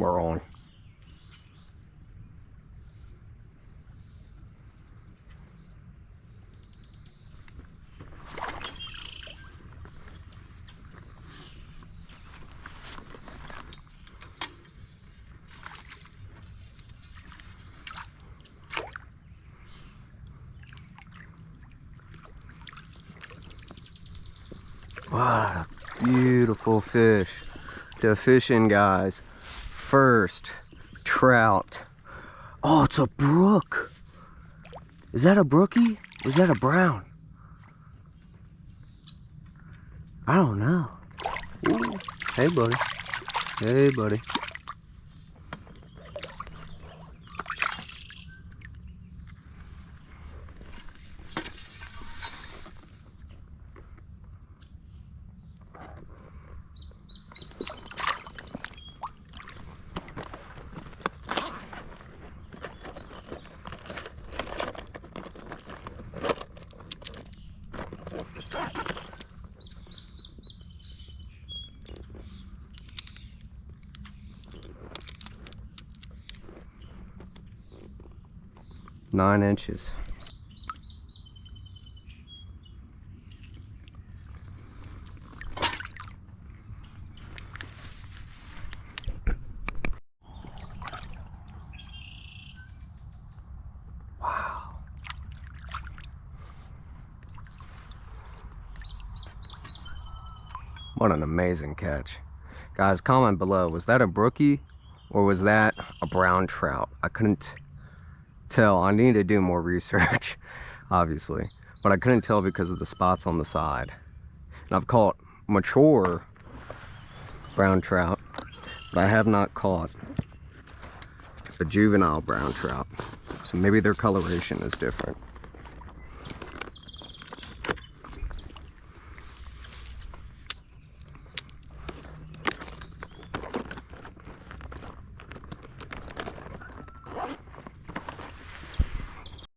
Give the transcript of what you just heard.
we're on. What a beautiful fish to fish in, guys. First trout. Oh, it's a brook. Is that a brookie? Or is that a brown? I don't know. Ooh. Hey, buddy. Hey, buddy. Nine inches. Wow. What an amazing catch. Guys, comment below, was that a brookie or was that a brown trout? I couldn't tell. I need to do more research, obviously, but I couldn't tell because of the spots on the side. And I've caught mature brown trout, but I have not caught a juvenile brown trout, so maybe their coloration is different.